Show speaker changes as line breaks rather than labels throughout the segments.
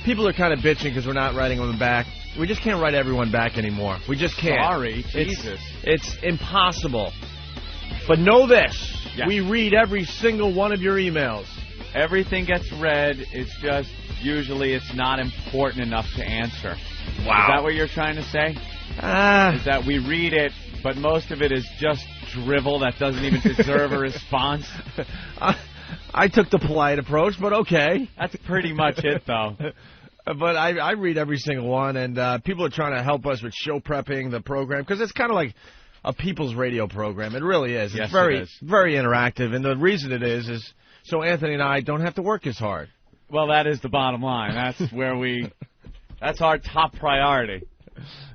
People are kind of bitching because we're not writing them back. We just can't write everyone back anymore. We just can't.
Sorry, Jesus.
It's impossible. But know this.
Yeah.
We read every single one of your emails.
Everything gets read. It's just usually it's not important enough to answer.
Wow.
Is that what you're trying to say? Is that we read it, but most of it is just drivel that doesn't even deserve a response?
I took the polite approach, but okay.
That's pretty much it, though.
But I read every single one, and people are trying to help us with show prepping the program, because it's kind of like a people's radio program. It really is.
Yes,
it's very,
it is.
very interactive, and the reason it is so Anthony and I don't have to work as hard.
Well, that is the bottom line. That's where that's our top priority.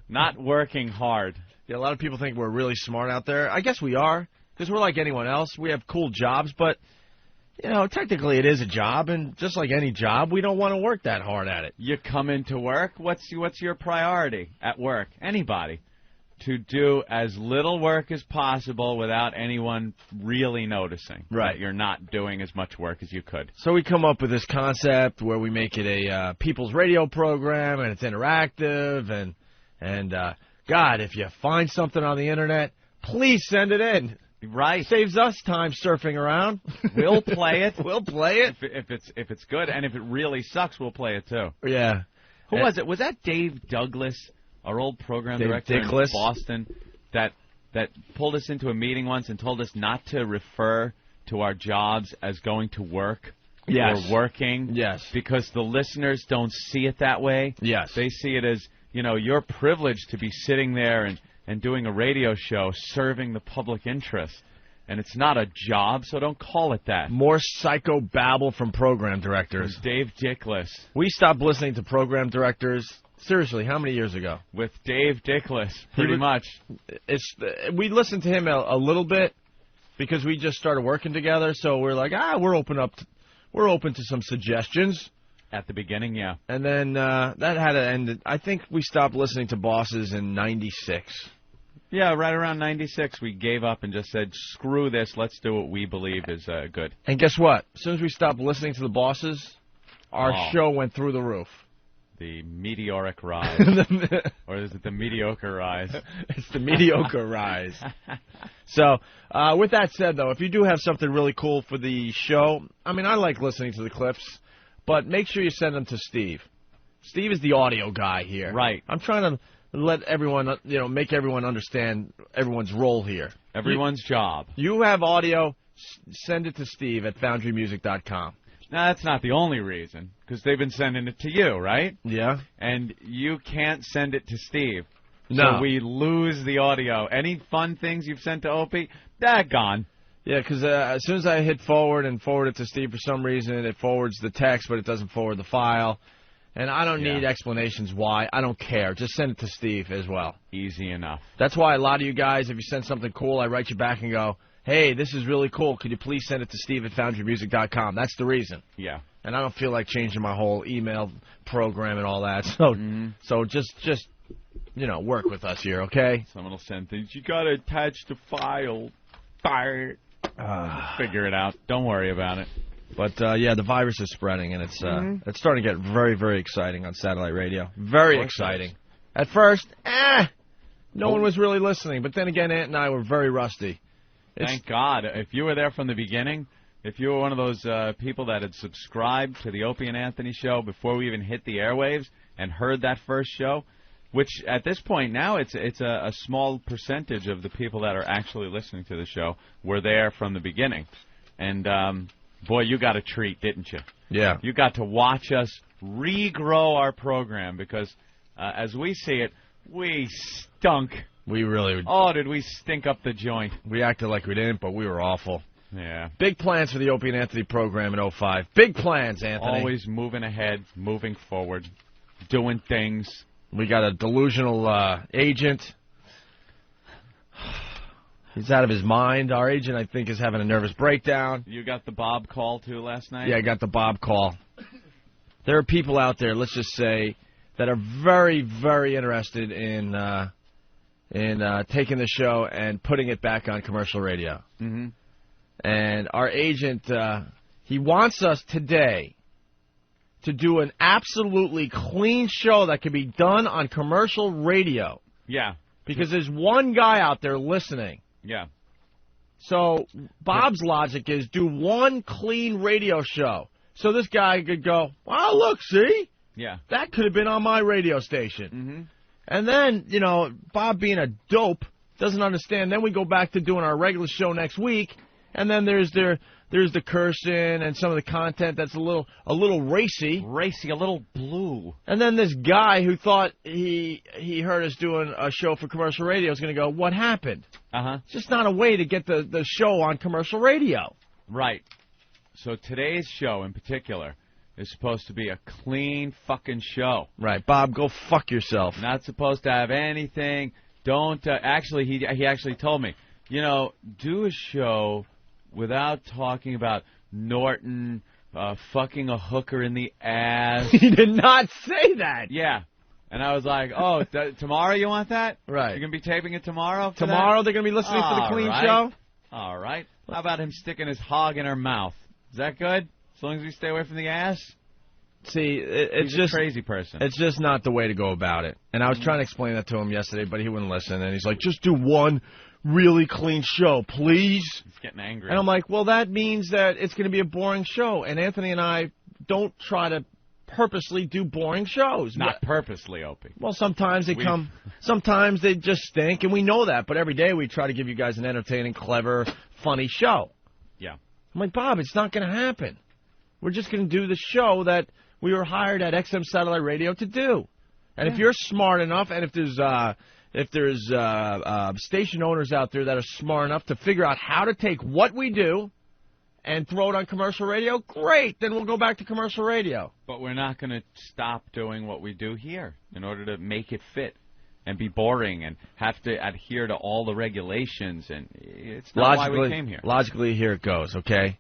Not working hard.
Yeah, a lot of people think we're really smart out there. I guess we are, because we're like anyone else. We have cool jobs, but, you know, technically it is a job, and just like any job, we don't want to work that hard at it.
You come into work, what's your priority at work? Anybody. To do as little work as possible without anyone really noticing that you're not doing as much work as you could.
So we come up with this concept where we make it a people's radio program, and it's interactive, and God, if you find something on the internet, please send it in.
Right.
Saves us time surfing around.
We'll play it.
We'll play it.
If it's good, and if it really sucks, we'll play it too.
Yeah.
Who was it? Was that Dave Douglas, our old program director in Boston, that pulled us into a meeting once and told us not to refer to our jobs as going to work or working?
Yes.
Because the listeners don't see it that way.
Yes.
They see it as, you know, you're privileged to be sitting there and doing a radio show serving the public interest. And it's not a job, so don't call it that.
More psycho babble from program directors.
Dave Dickless.
We stopped listening to program directors. Seriously, how many years ago?
With Dave Dickless, pretty much.
We listened to him a little bit because we just started working together. So we're like, we're open to some suggestions.
At the beginning, yeah.
And then that had to end. I think we stopped listening to Bosses in '96.
Yeah, right around 96, we gave up and just said, screw this, let's do what we believe is good.
And guess what? As soon as we stopped listening to the Bosses, our show went through the roof.
The meteoric rise. Or is it the mediocre rise?
It's the mediocre rise. So, with that said, though, if you do have something really cool for the show, I mean, I like listening to the clips, but make sure you send them to Steve. Steve is the audio guy here.
Right.
I'm trying to let everyone, make everyone understand everyone's role here.
Everyone's job.
You have audio, send it to Steve at FoundryMusic.com.
Now, that's not the only reason, because they've been sending it to you, right?
Yeah.
And you can't send it to Steve.
No.
So we lose the audio. Any fun things you've sent to Opie, gone.
Yeah, because as soon as I hit forward and forward it to Steve, for some reason it forwards the text, but it doesn't forward the file. And I don't need explanations why. I don't care. Just send it to Steve as well.
Easy enough.
That's why a lot of you guys, if you send something cool, I write you back and go, hey, this is really cool. Could you please send it to Steve at FoundryMusic.com? That's the reason.
Yeah.
And I don't feel like changing my whole email program and all that. So just work with us here, okay?
Someone will send things. You got to attach the file. Fire. Figure it out. Don't worry about it.
But, the virus is spreading, and it's starting to get very, very exciting on satellite radio. Very exciting. At first, no one was really listening. But then again, Ant and I were very rusty.
Thank God. If you were there from the beginning, if you were one of those people that had subscribed to the Opie and Anthony show before we even hit the airwaves and heard that first show, which at this point now it's a small percentage of the people that are actually listening to the show were there from the beginning. And, boy, you got a treat, didn't you?
Yeah.
You got to watch us regrow our program because, as we see it, we stunk.
We really...
Oh, did we stink up the joint.
We acted like we didn't, but we were awful.
Yeah.
Big plans for the Opie and Anthony program in 05. Big plans, Anthony.
Always moving ahead, moving forward, doing things.
We got a delusional agent. He's out of his mind. Our agent, I think, is having a nervous breakdown.
You got the Bob call, too, last night?
Yeah, I got the Bob call. There are people out there, let's just say, that are very, very interested in taking the show and putting it back on commercial radio.
Mm-hmm.
And our agent, he wants us today to do an absolutely clean show that can be done on commercial radio.
Yeah.
Because there's one guy out there listening.
Yeah.
So Bob's logic is do one clean radio show. So this guy could go, well, look, see?
Yeah.
That could have been on my radio station.
Mm-hmm.
And then, you know, Bob being a dope doesn't understand. Then we go back to doing our regular show next week, and then there's the cursing and some of the content that's a little racy.
Racy, a little blue.
And then this guy who thought he heard us doing a show for commercial radio is going to go, what happened?
Uh-huh.
It's just not a way to get the show on commercial radio.
Right. So today's show in particular is supposed to be a clean fucking show.
Right. Bob, go fuck yourself.
Not supposed to have anything. Don't actually. He actually told me, you know, do a show without talking about Norton fucking a hooker in the ass.
He did not say that.
Yeah. And I was like, oh, tomorrow you want that?
Right.
You're going to be taping it tomorrow?
Tomorrow they're going to be listening to the clean show?
All right. How about him sticking his hog in her mouth? Is that good? As long as we stay away from the ass?
See, it's
He's
just
a crazy person.
It's just not the way to go about it. And I was trying to explain that to him yesterday, but he wouldn't listen. And he's like, just do one really clean show, please.
He's getting angry.
And I'm like, well, that means that it's going to be a boring show. And Anthony and I don't try to purposely do boring shows.
Not purposely, Opie.
Well, sometimes sometimes they just stink, and we know that. But every day we try to give you guys an entertaining, clever, funny show.
Yeah.
I'm like, Bob, it's not going to happen. We're just going to do the show that we were hired at XM Satellite Radio to do. And if you're smart enough, and if there's station owners out there that are smart enough to figure out how to take what we do and throw it on commercial radio, great. Then we'll go back to commercial radio.
But we're not going to stop doing what we do here in order to make it fit and be boring and have to adhere to all the regulations. And it's not why we came here.
Logically, here it goes, okay?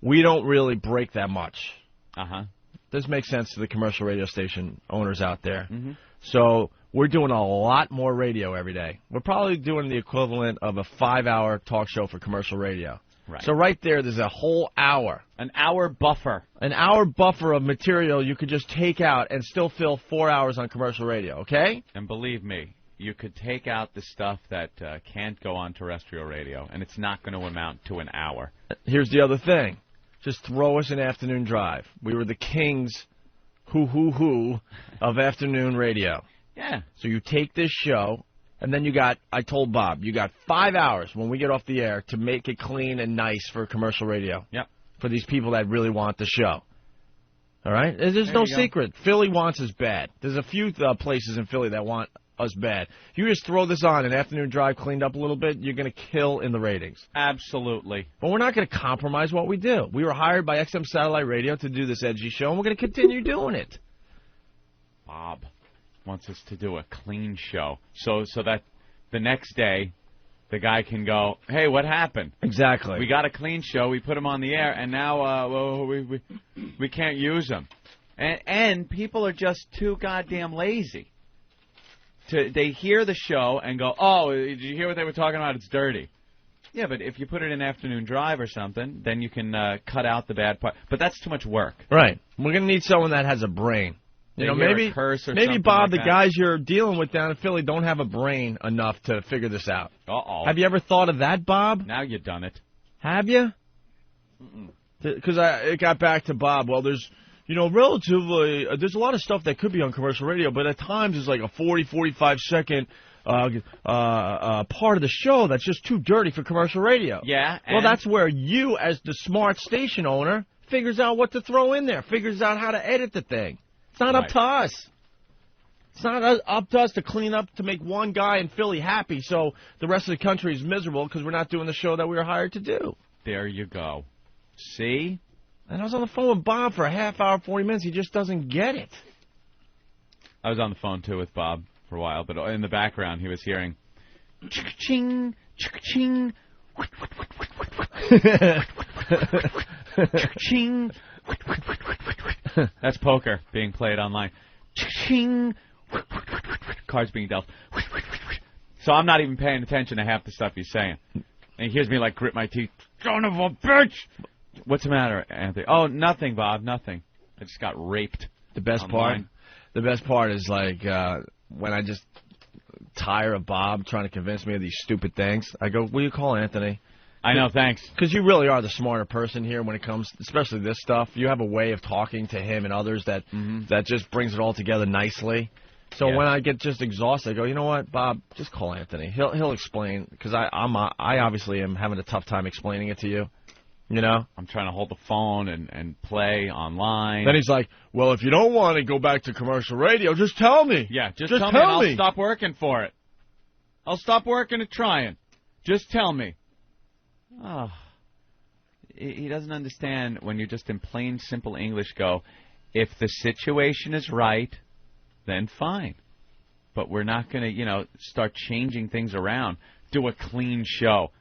We don't really break that much.
Uh-huh.
This makes sense to the commercial radio station owners out there.
Mm-hmm.
So we're doing a lot more radio every day. We're probably doing the equivalent of a 5-hour talk show for commercial radio.
Right.
So right there's a whole hour.
An hour buffer.
An hour buffer of material you could just take out and still fill 4 hours on commercial radio, okay?
And believe me, you could take out the stuff that can't go on terrestrial radio, and it's not going to amount to an hour.
Here's the other thing. Just throw us an afternoon drive. We were the kings, who of afternoon radio.
Yeah.
So you take this show, and then I told Bob, you got 5 hours when we get off the air to make it clean and nice for commercial radio.
Yep.
For these people that really want the show. All right? There's no secret. Philly wants us bad. There's a few places in Philly that want us bad. You just throw this on, an afternoon drive cleaned up a little bit, you're going to kill in the ratings.
Absolutely.
But we're not going to compromise what we do. We were hired by XM Satellite Radio to do this edgy show, and we're going to continue doing it.
Bob wants us to do a clean show so that the next day the guy can go, hey, what happened?
Exactly.
We got a clean show, we put him on the air, and now we can't use him. And people are just too goddamn lazy. They hear the show and go, oh, did you hear what they were talking about? It's dirty. Yeah, but if you put it in afternoon drive or something, then you can cut out the bad part. But that's too much work.
Right. We're going to need someone that has a brain. You know, maybe Bob, the guys you're dealing with down in Philly don't have a brain enough to figure this out.
Uh-oh.
Have you ever thought of that, Bob?
Now you've done it.
Have you? Because it got back to Bob. Well, there's relatively, there's a lot of stuff that could be on commercial radio, but at times it's like a 40, 45-second part of the show that's just too dirty for commercial radio.
Yeah.
Well, that's where you, as the smart station owner, figures out what to throw in there, figures out how to edit the thing. It's not up to us. It's not up to us to clean up, to make one guy in Philly happy so the rest of the country is miserable because we're not doing the show that we were hired to do.
There you go. See?
And I was on the phone with Bob for a half hour, 40 minutes. He just doesn't get it.
I was on the phone, too, with Bob for a while, but in the background he was hearing ching, ching, ching. That's poker being played online. Ching. Cards being dealt. So I'm not even paying attention to half the stuff he's saying. And he hears me, grit my teeth. Son of a bitch! What's the matter, Anthony? Oh, nothing, Bob, nothing. I just got raped.
The best
online.
The best part is like when I just tire of Bob trying to convince me of these stupid things. I go, will you call Anthony?
I know, thanks.
Because you really are the smarter person here when it comes, especially this stuff. You have a way of talking to him and others that that just brings it all together nicely. So when I get just exhausted, I go, you know what, Bob, just call Anthony. He'll explain, because I obviously am having a tough time explaining it to you. You know?
I'm trying to hold the phone and play online.
Then he's like, well, if you don't want to go back to commercial radio, just tell me.
Yeah, just tell me and I'll stop working for it. I'll stop working at trying. Just tell me. Oh. He doesn't understand when you just in plain, simple English go, if the situation is right, then fine. But we're not going to, start changing things around. Do a clean show.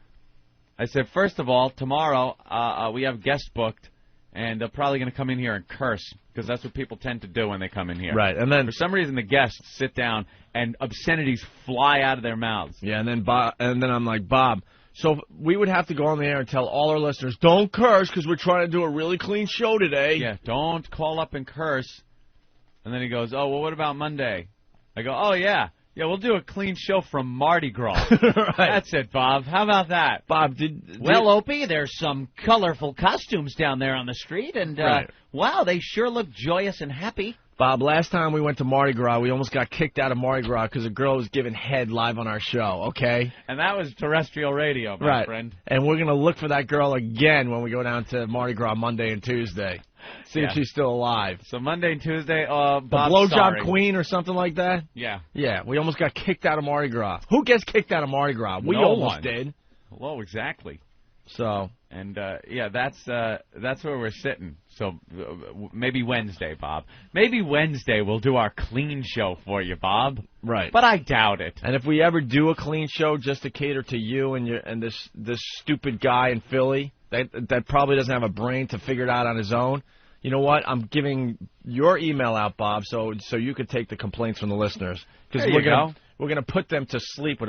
I said, first of all, tomorrow we have guests booked, and they're probably going to come in here and curse, because that's what people tend to do when they come in here.
Right, and then
for some reason the guests sit down and obscenities fly out of their mouths.
Yeah, and then I'm like, Bob, so we would have to go on the air and tell all our listeners, don't curse, because we're trying to do a really clean show today.
Yeah, don't call up and curse. And then he goes, oh, well, what about Monday? I go, oh, yeah. Yeah, we'll do a clean show from Mardi Gras.
Right.
That's it, Bob. How about that?
Bob,
Well, Opie, there's some colorful costumes down there on the street, and, wow, they sure look joyous and happy.
Bob, last time we went to Mardi Gras, we almost got kicked out of Mardi Gras because a girl was giving head live on our show, okay?
And that was terrestrial radio, my friend.
And we're going to look for that girl again when we go down to Mardi Gras Monday and Tuesday. See if she's still alive.
So Monday and Tuesday, Bob,
the blowjob queen or something like that?
Yeah.
Yeah, we almost got kicked out of Mardi Gras. Who gets kicked out of Mardi Gras? We almost did.
Well, exactly.
So.
And, that's where we're sitting. So maybe Wednesday, Bob. Maybe Wednesday we'll do our clean show for you, Bob.
Right.
But I doubt it.
And if we ever do a clean show just to cater to you and this stupid guy in Philly that probably doesn't have a brain to figure it out on his own, you know what? I'm giving your email out, Bob, so you could take the complaints from the listeners, because we're gonna put them to sleep with a